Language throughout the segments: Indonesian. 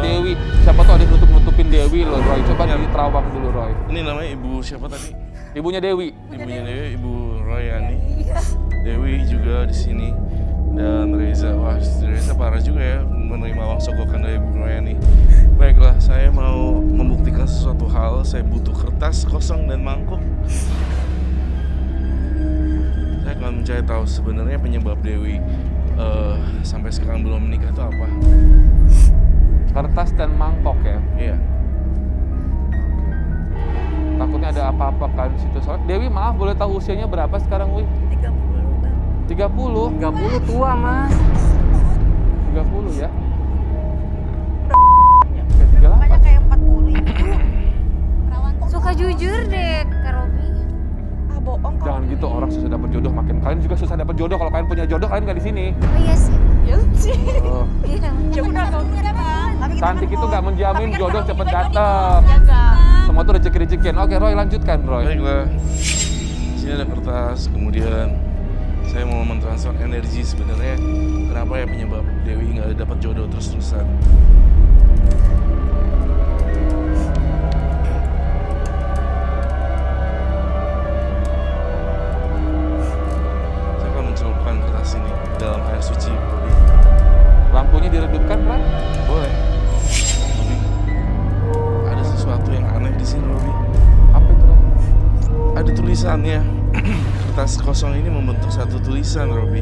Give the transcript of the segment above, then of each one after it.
Dewi. Siapa tuh ada nutupin Dewi loh, Roy. Coba diterawang dulu, Roy. Ini namanya ibu siapa tadi? Ibunya Dewi. Ibunya Dewi, Ibu Royani. Dewi juga di sini. Dan Reza, wah Reza parah juga ya menerima uang sogokan dari Ibu Royani. Baiklah, saya mau membuktikan sesuatu hal. Saya butuh kertas kosong dan mangkuk. Saya akan mencari tahu sebenarnya penyebab Dewi sampai sekarang belum menikah itu apa. Kertas dan mangkok ya. Iya. Takutnya ada apa-apa kan di situ. Soalnya Dewi, maaf, boleh tahu usianya berapa sekarang, Wi? 30, Bang. 30? 30 tua, Mas. 30 ya? Banyak kayak 40 ibu. Perawan kok Suka jujur deh, Kak Robi. ah bohong kalau Jangan gitu, orang susah dapat jodoh makin. Kalian juga susah dapat jodoh. Kalau kalian punya jodoh, kalian nggak di sini. Oh iya sih. ya sih. Oh. Iya. Ya udah kalau Bang. Cantik itu nggak menjamin Tapi kan jodoh kalau cepet kita datang. jaga. Semua tuh rezeki-rezekian. Oke, Roy, lanjutkan, Roy. Baiklah. Di sini ada kertas, kemudian saya mau mentransfer energi sebenarnya. Kenapa ya penyebab Dewi nggak dapat jodoh terus-terusan? Saya akan mencelupkan kertas ini dalam air suci. Lampunya diredupkan, Ran? Boleh. Robi, ada sesuatu yang aneh di sini, Robi. Apa itu, Ran? Ada tulisannya. Kertas kosong ini membentuk satu tulisan, Robi.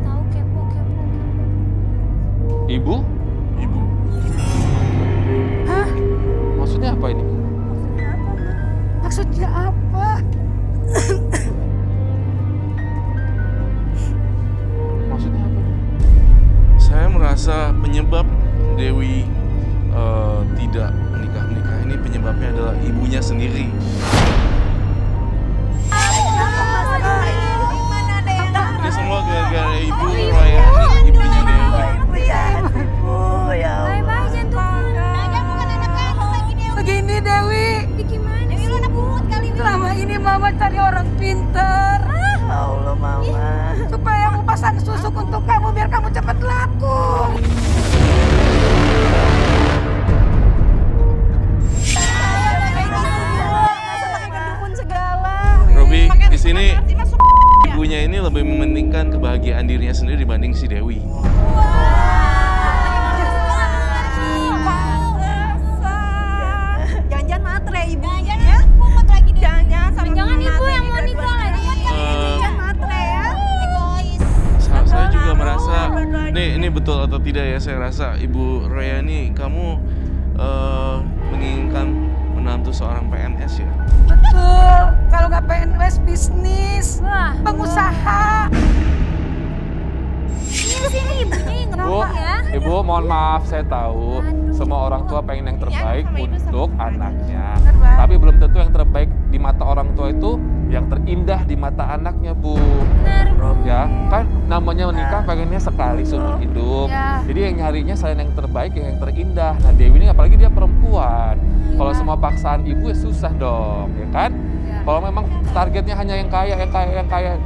Tahu kepo. Ibu? Ibu. Hah? Maksudnya apa ini? Maksudnya apa? Maksudnya apa? Saya merasa penyebab Dewi tidak menikah ini penyebabnya adalah ibunya sendiri. Ini semua gara-gara ibu Royani, ibunya Dewi. Bye-bye, jangan. Begini Dewi, Gimana Dewi lu anak pungut kali ini. selama ini Mama cari orang pinter. Allah Mama. Supaya aku pasang susuk untuk kamu biar kamu cepat laku. Robi, di sini ibunya ini lebih mementingkan kebahagiaan dirinya sendiri dibanding si Dewi. Jangan-jangan matre ibu. Jangan pungut lagi deh. Jangan sama Jangan ibu yang mau nikah lagi. Jangan matre ya. Egois. Saya juga merasa, ini betul atau tidak ya, saya rasa Ibu Royani, kamu menginginkan menantu seorang PNS ya? Betul. Kalau nggak PNS bisnis, Wah, pengusaha. sini ibunya yang Bu, ngerokok ya. Ibu, mohon maaf, saya tahu semua orang tua pengen yang terbaik untuk anaknya. Tapi belum tentu yang terbaik di mata orang tua itu yang terindah di mata anaknya, Bu. Benar, Bu. Ya, kan namanya menikah pengennya sekali seumur hidup. Ya. Jadi yang nyarinya selain yang terbaik yang terindah. Nah, Dewi ini apalagi dia perempuan. Kalau semua paksaan ibu ya susah dong, ya kan? Kalau memang targetnya hanya yang kaya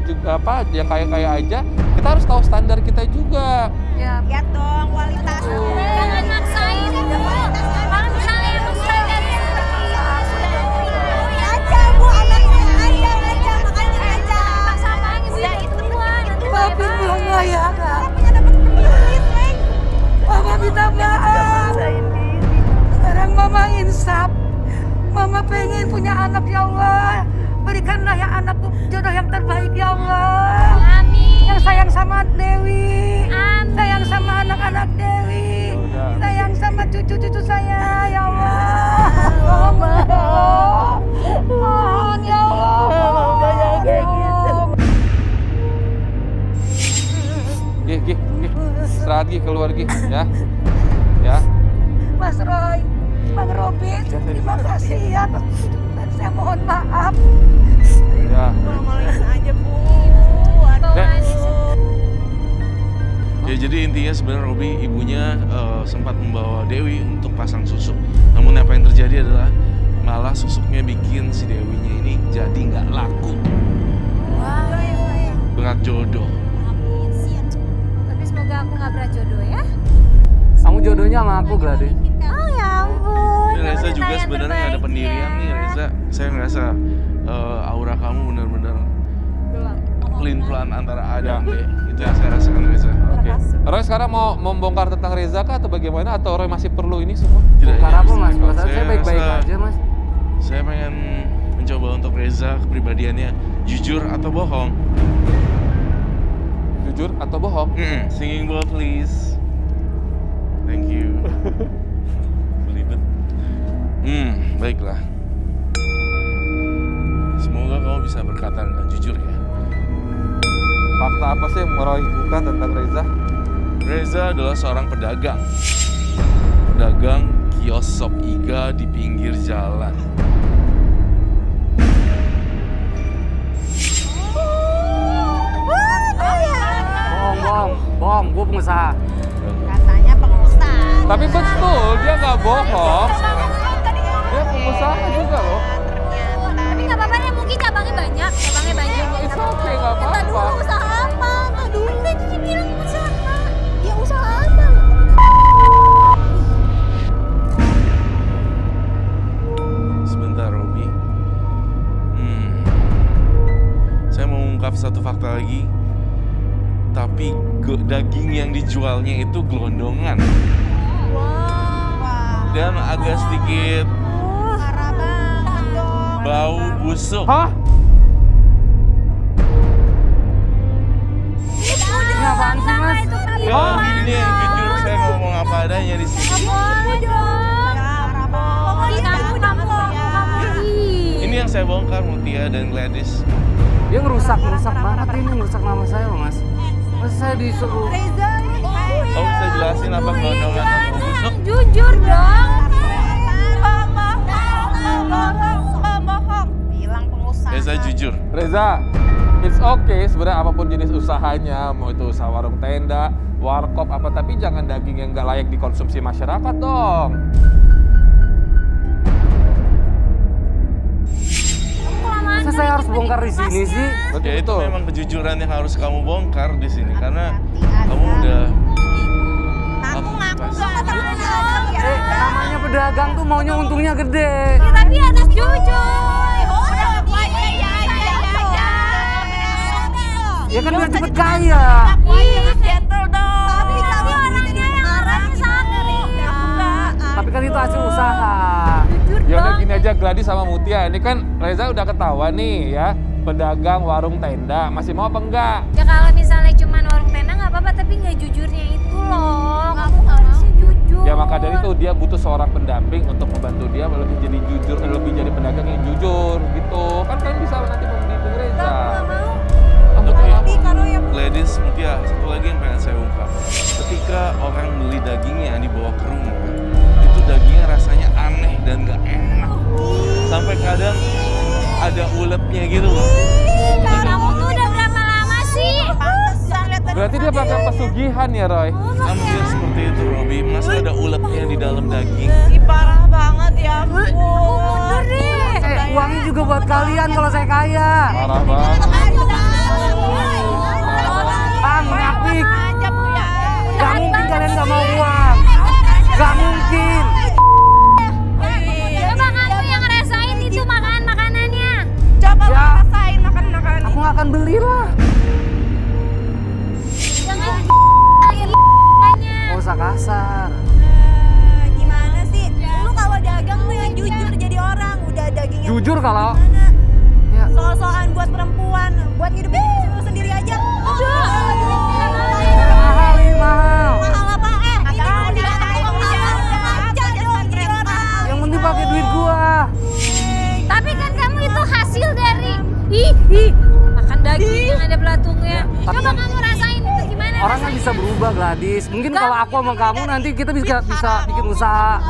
juga yang kaya aja, kita harus tahu standar kita juga. Ya. Lihat dong kualitasnya. Jangan maksain, Bu. Kalau misalnya emang saya dari Aja bu anaknya aja makanya aja. sama ibu itu berdua nanti Tapi Mama ya nggak. Punya dapat duit, Neng. Mama minta maaf. Sekarang Mama insaf. Mama pengen punya anak ya Allah. Berikanlah yang anakku jodoh yang terbaik ya Allah. Amin. Yang sayang sama Dewi. Amin. Sayang sama anak-anak Dewi. Udah. Sayang sama cucu-cucu saya ya Allah. Mohon ya Allah. Mama jangan kayak gitu. Gih, istirahat Gih, keluar Gih, ya. Ya. Mas Roy, Bang Robin, terima kasih ya. Dan saya mohon maaf. Ya. Malu-maluin aja bu. Ya jadi intinya sebenarnya Robi ibunya sempat membawa Dewi untuk pasang susuk. Namun apa yang terjadi adalah malah susuknya bikin si Dewinya ini jadi nggak laku. Berat jodoh. janjinya sama aku, Gladys. Oh ya ampun. Reza juga sebenarnya nggak ada pendirian nih, Reza. Saya ngerasa aura kamu benar-benar pelin-pelan antara A dan B. Itu yang saya rasakan, Reza. Oke. Roy sekarang mau membongkar tentang Reza kah atau bagaimana? Atau Roy masih perlu ini semua? Tidak, Bongkar ini apa, harus Mas? dibongkar. Perasaan saya baik-baik rasa aja, Mas. Saya pengen mencoba untuk Reza kepribadiannya jujur atau bohong. Jujur atau bohong? Singing bowl please. Thank you. Belibet. Baiklah. Semoga kamu bisa berkata dengan jujur ya. Fakta apa sih yang Roy buka tentang Reza? Reza adalah seorang pedagang. Pedagang kios sop iga di pinggir jalan. Bohong, gue pengusaha. Katanya pengusaha. Tapi betul, dia nggak bohong. Dia pengusaha juga loh. Tapi nggak apa-apa deh, mungkin cabangnya banyak. It's okay, nggak Kata apa-apa. dulu usaha apa? Kata dulu tadi dia bilang usaha. Ya usaha apa? Sebentar, Robi. Saya mau mengungkap satu fakta lagi. Tapi daging yang dijualnya itu gelondongan. Dan agak sedikit Parah banget dong. bau busuk. Hah? Ini apaan sih, Mas? Ya, ini yang jujur saya ngomong apa adanya di sini. Boleh dong. Pokoknya kamu. Ini yang saya bongkar, Mutia dan Gladys. Dia ngerusak banget ini, ngerusak nama saya loh, Mas. Masa saya disuruh... Kamu bisa jelasin apa gelondongan dan bau busuk? Jujur dong. Bilang pengusaha. Reza jujur. Reza, it's okay sebenarnya apapun jenis usahanya, mau itu usaha warung tenda, warkop apa, tapi jangan daging yang nggak layak dikonsumsi masyarakat dong. Masa saya harus bongkar di sini sih? Ya itu memang kejujuran yang harus kamu bongkar di sini karena kamu udah Ngaku-ngaku Pas. dong teman-teman. Namanya pedagang tuh maunya untungnya gede. Ya, tapi harus jujur. Ya kan biar cepet kaya. Gentle dong. Tapi orangnya yang orangnya sakit. Tapi kan itu hasil usaha. Jujur Ya udah dong. gini aja, Gladys sama Mutia, ini kan Reza udah ketahuan nih ya, pedagang warung tenda, masih mau apa enggak? Ya kalau misalnya cuma warung tenda nggak apa-apa, tapi nggak jujurnya itu loh. Kamu harusnya jujur. Ya maka dari itu dia butuh seorang pendamping untuk membantu dia lebih jadi jujur, lebih jadi pedagang yang jujur gitu. Kan kalian bisa nanti membimbing Reza. Nggak mau. Oke. Gladys, Mutia, satu lagi yang pengen saya ungkap. Ketika orang beli dagingnya dibawa ke rumah, itu dagingnya rasanya aneh dan gak enak. Sampai kadang ada uletnya gitu loh. Kamu tuh udah berapa lama sih? Berarti dia pakai pesugihan ya, Roy? Hampir seperti itu, Robi. Masa ada uletnya di dalam daging? Parah banget ya. Mundur deh. Uangnya juga buat kalian kalau saya kaya. Parah banget. Ah, munafik. Aja Bu ya. Gak mungkin kalian gak mau uang. Gak mungkin. Coba kamu yang ngerasain itu makanannya. Coba Ya. rasain makan-makan. Aku gak akan beli lah. Jangan Gak usah kasar. Gimana sih? Lu kalau dagang tuh yang jujur jadi orang. Udah dagingnya Jujur kalau... mana? Ya, Soal-soalan buat perempuan, buat ngidupin lu sendiri aja. mahal ini mahal. Mahal apa? Ini lu dikatakan aja dong jadi orang. Yang penting pakai duit gua. Tapi kan kamu itu hasil dari makan daging yang ada belatungnya. Tapi Coba kan- kamu rasain itu gimana? Orang kan bisa berubah, Gladys. Mungkin kalau aku sama kamu nanti kita bisa bikin usaha